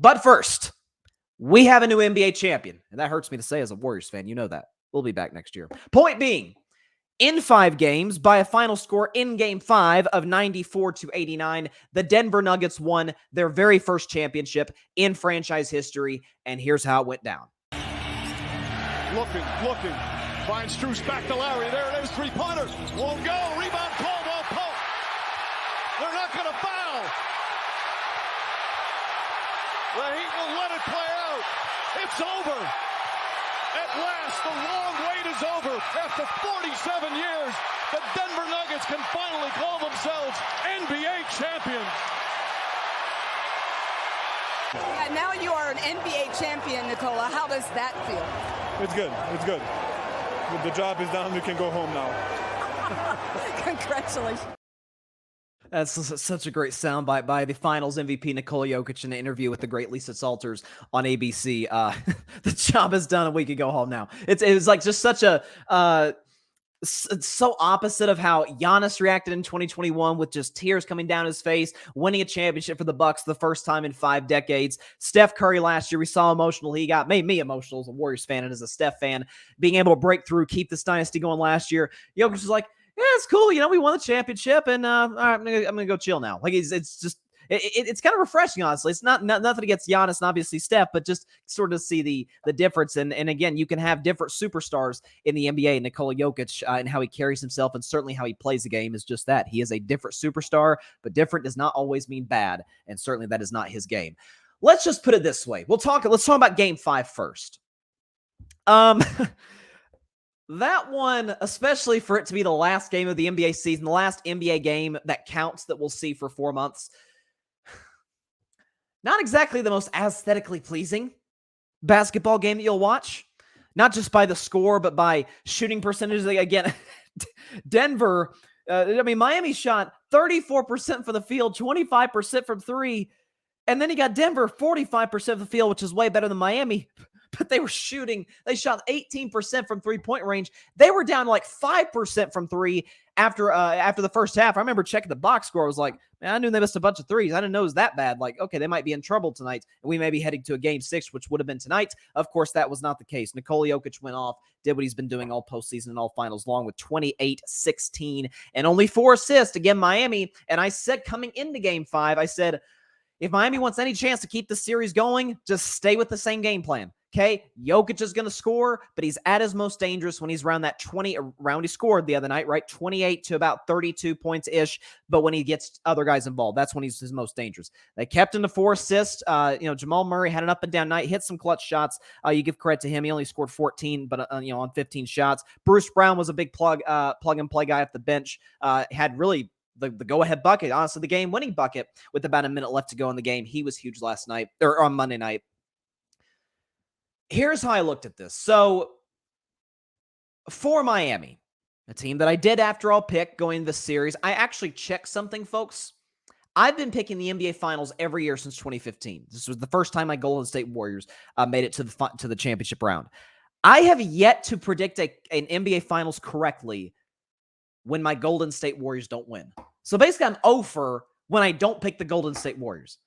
But first, we have a new NBA champion, and that hurts me to say as a Warriors fan. You know that. We'll be back next year. Point being, in 5 games, by a final score in Game 5 of 94-89, the Denver Nuggets won their very first championship in franchise history, and here's how it went down. Looking. Finds Strus back to Larry. There it is, three-pointer. Won't go. Rebound, Caldwell Pope. They're not going to foul. The Heat will let it play out. It's over. At last, the long wait is over. After 47 years, the Denver Nuggets can finally call themselves NBA champions. Yeah, now you are an NBA champion, Nikola. How does that feel? It's good. The job is done. We can go home now. Congratulations. That's such a great soundbite by the Finals MVP Nikola Jokic in an interview with the great Lisa Salters on ABC. The job is done and we can go home now. It was like just such a it's so opposite of how Giannis reacted in 2021 with just tears coming down his face, winning a championship for the Bucks the first time in 5 decades. Steph Curry last year, we saw emotional. He made me emotional as a Warriors fan and as a Steph fan, being able to break through, keep this dynasty going last year. Jokic was like, yeah, it's cool. We won the championship, and all right, I'm gonna go chill now. Like it's just it's kind of refreshing, honestly. It's not nothing against Giannis and obviously Steph, but just sort of see the difference. And again, you can have different superstars in the NBA. Nikola Jokic and how he carries himself, and certainly how he plays the game is just that. He is a different superstar, but different does not always mean bad, and certainly that is not his game. Let's just put it this way. Let's talk about Game 5 first. That one, especially for it to be the last game of the NBA season, the last NBA game that counts that we'll see for 4 months, not exactly the most aesthetically pleasing basketball game that you'll watch. Not just by the score, but by shooting percentages. Again, Denver, Miami shot 34% for the field, 25% from 3, and then you got Denver 45% of the field, which is way better than Miami. But they shot 18% from 3-point range. They were down like 5% from 3 after the first half. I remember checking the box score. I was like, man, I knew they missed a bunch of threes. I didn't know it was that bad. Like, okay, they might be in trouble tonight, and we may be heading to a Game 6, which would have been tonight. Of course, that was not the case. Nikola Jokic went off, did what he's been doing all postseason and all finals long with 28, 16, and only 4 assists. Again, Miami, and I said coming into Game 5, I said, if Miami wants any chance to keep the series going, just stay with the same game plan. Okay, Jokic is going to score, but he's at his most dangerous when he's around that 20 round he scored the other night, right? 28 to about 32 points-ish, but when he gets other guys involved, that's when he's his most dangerous. They kept him to 4 assists. Jamal Murray had an up-and-down night, hit some clutch shots. You give credit to him. He only scored 14, but on 15 shots. Bruce Brown was a big plug-and-play guy off the bench. Had really the go-ahead bucket, honestly, the game-winning bucket with about a minute left to go in the game. He was huge last night, or on Monday night. Here's how I looked at this. So, for Miami, a team that I did, after all, pick going into the series, I actually checked something, folks. I've been picking the NBA Finals every year since 2015. This was the first time my Golden State Warriors made it to the championship round. I have yet to predict an NBA Finals correctly when my Golden State Warriors don't win. So, basically, I'm 0 for when I don't pick the Golden State Warriors.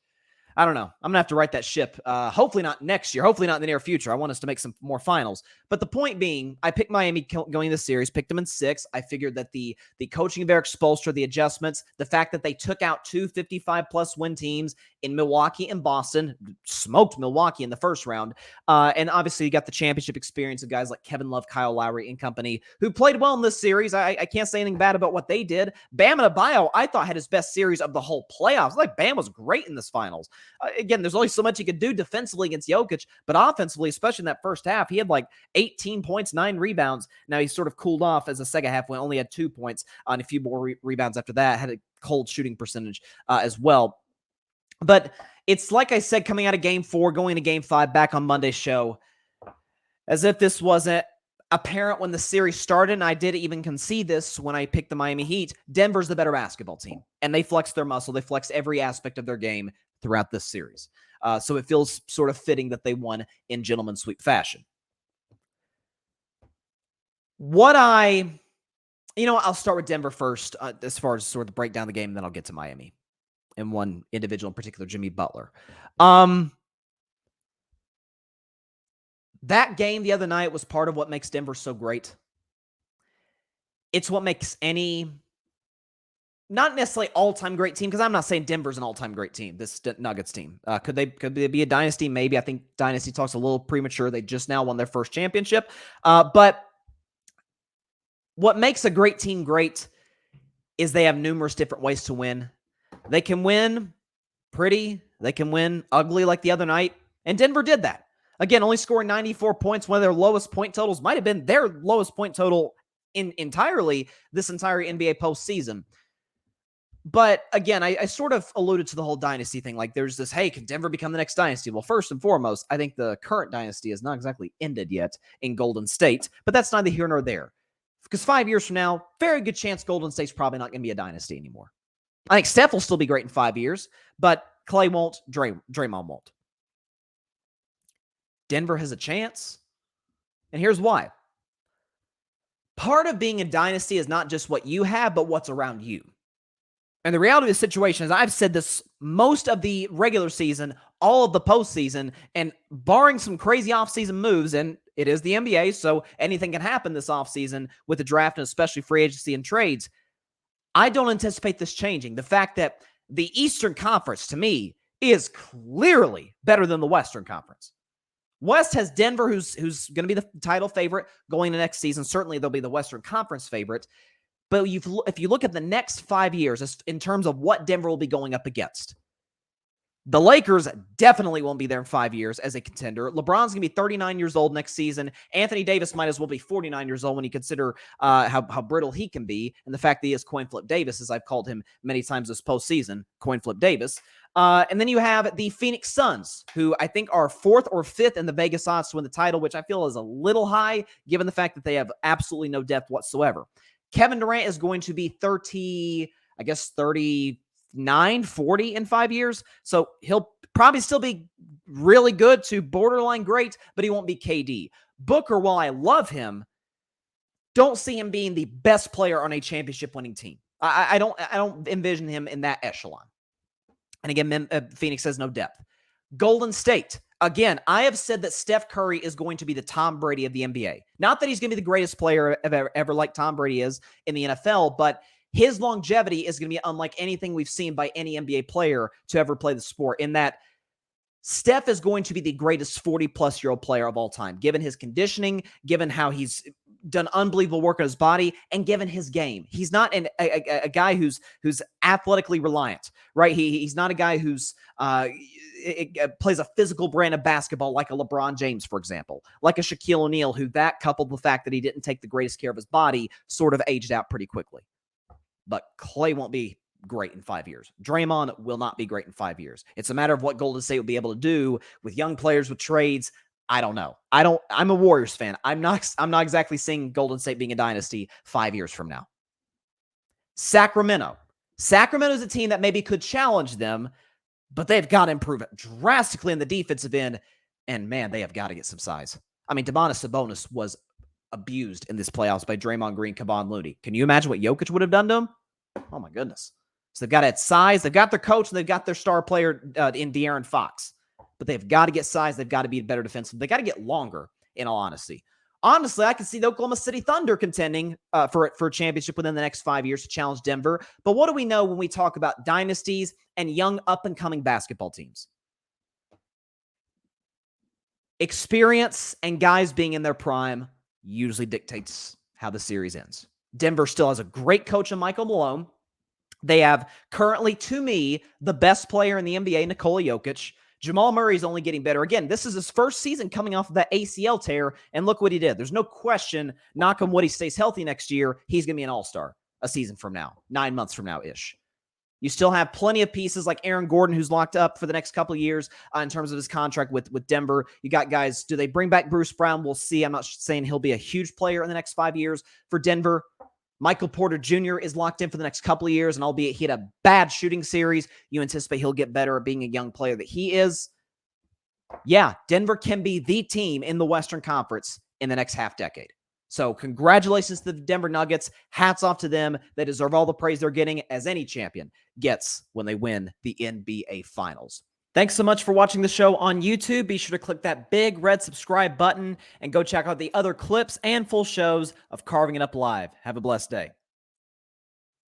I don't know. I'm going to have to write that ship. Hopefully not next year. Hopefully not in the near future. I want us to make some more finals. But the point being, I picked Miami going into the series, picked them in 6. I figured that the coaching of Eric Spoelstra, the adjustments, the fact that they took out 2 55-plus win teams in Milwaukee and Boston, smoked Milwaukee in the first round. And obviously you got the championship experience of guys like Kevin Love, Kyle Lowry, and company who played well in this series. I can't say anything bad about what they did. Bam Adebayo, I thought, had his best series of the whole playoffs. Like, Bam was great in this finals. Again, there's only so much he could do defensively against Jokic, but offensively, especially in that first half, he had like 18 points, 9 rebounds. Now he sort of cooled off as the second half went, only had 2 points and a few more rebounds after that, had a cold shooting percentage as well. But it's like I said, coming out of Game 4, going to Game 5, back on Monday's show, as if this wasn't apparent when the series started, and I did even concede this when I picked the Miami Heat. Denver's the better basketball team, and they flexed their muscle. They flexed every aspect of their game throughout this series. So it feels sort of fitting that they won in gentleman's sweep fashion. I'll start with Denver first as far as sort of break down the game, and then I'll get to Miami and one individual in particular, Jimmy Butler. That game the other night was part of what makes Denver so great. It's what makes any, not necessarily all-time great team, because I'm not saying Denver's an all-time great team, this Nuggets team. Could they be a dynasty? Maybe. I think dynasty talk's a little premature. They just now won their first championship. But what makes a great team great is they have numerous different ways to win. They can win pretty. They can win ugly like the other night. And Denver did that. Again, only scoring 94 points. One of their lowest point totals might have been their lowest point total entirely this entire NBA postseason. But again, I sort of alluded to the whole dynasty thing. Like there's this, hey, can Denver become the next dynasty? Well, first and foremost, I think the current dynasty has not exactly ended yet in Golden State, but that's neither here nor there. Because 5 years from now, very good chance Golden State's probably not going to be a dynasty anymore. I think Steph will still be great in 5 years, but Clay won't, Draymond won't. Denver has a chance, and here's why. Part of being a dynasty is not just what you have, but what's around you. And the reality of the situation is, I've said this most of the regular season, all of the postseason, and barring some crazy offseason moves, and it is the NBA, so anything can happen this offseason with the draft and especially free agency and trades. I don't anticipate this changing. The fact that the Eastern Conference, to me, is clearly better than the Western Conference. West has Denver, who's going to be the title favorite going into next season. Certainly, they'll be the Western Conference favorite. But if you look at the next 5 years in terms of what Denver will be going up against, the Lakers definitely won't be there in 5 years as a contender. LeBron's going to be 39 years old next season. Anthony Davis might as well be 49 years old when you consider how brittle he can be, and the fact that he is Coin Flip Davis, as I've called him many times this postseason, Coin Flip Davis. And then you have the Phoenix Suns, who I think are 4th or 5th in the Vegas odds to win the title, which I feel is a little high, given the fact that they have absolutely no depth whatsoever. Kevin Durant is going to be 39, 40 in 5 years. So he'll probably still be really good to borderline great, but he won't be KD. Booker, while I love him, don't see him being the best player on a championship winning team. I don't envision him in that echelon. And again, Phoenix has no depth. Golden State. Again, I have said that Steph Curry is going to be the Tom Brady of the NBA. Not that he's going to be the greatest player ever like Tom Brady is in the NFL, but his longevity is going to be unlike anything we've seen by any NBA player to ever play the sport, in that Steph is going to be the greatest 40-plus-year-old player of all time, given his conditioning, given how he's done unbelievable work on his body, and given his game. He's not a guy who's athletically reliant, right? He's not a guy who's plays a physical brand of basketball like a LeBron James, for example, like a Shaquille O'Neal, who that coupled with the fact that he didn't take the greatest care of his body sort of aged out pretty quickly. But Clay won't be great in 5 years. Draymond will not be great in 5 years. It's a matter of what Golden State will be able to do with young players, with trades. I don't know. I'm a Warriors fan. I'm not exactly seeing Golden State being a dynasty 5 years from now. Sacramento. Sacramento is a team that maybe could challenge them, but they've got to improve it drastically in the defensive end. And man, they have got to get some size. I mean, Domantas Sabonis was abused in this playoffs by Draymond Green, Kevon Looney. Can you imagine what Jokic would have done to him? Oh my goodness. So they've got to add size. They've got their coach, and they've got their star player in De'Aaron Fox. But they've got to get size. They've got to be better defensive. They got to get longer, in all honesty. Honestly, I can see the Oklahoma City Thunder contending for a championship within the next 5 years to challenge Denver. But what do we know when we talk about dynasties and young up-and-coming basketball teams? Experience and guys being in their prime usually dictates how the series ends. Denver still has a great coach in Michael Malone. They have currently, to me, the best player in the NBA, Nikola Jokic. Jamal Murray is only getting better. Again, this is his first season coming off of that ACL tear, and look what he did. There's no question, knock on wood, he stays healthy next year, he's going to be an all-star a season from now, 9 months from now-ish. You still have plenty of pieces like Aaron Gordon, who's locked up for the next couple of years in terms of his contract with Denver. You got guys, do they bring back Bruce Brown? We'll see. I'm not saying he'll be a huge player in the next 5 years for Denver. Michael Porter Jr. is locked in for the next couple of years, and albeit he had a bad shooting series, you anticipate he'll get better at being a young player that he is. Yeah, Denver can be the team in the Western Conference in the next half decade. So congratulations to the Denver Nuggets. Hats off to them. They deserve all the praise they're getting, as any champion gets when they win the NBA Finals. Thanks so much for watching the show on YouTube. Be sure to click that big red subscribe button and go check out the other clips and full shows of Carving It Up Live. Have a blessed day.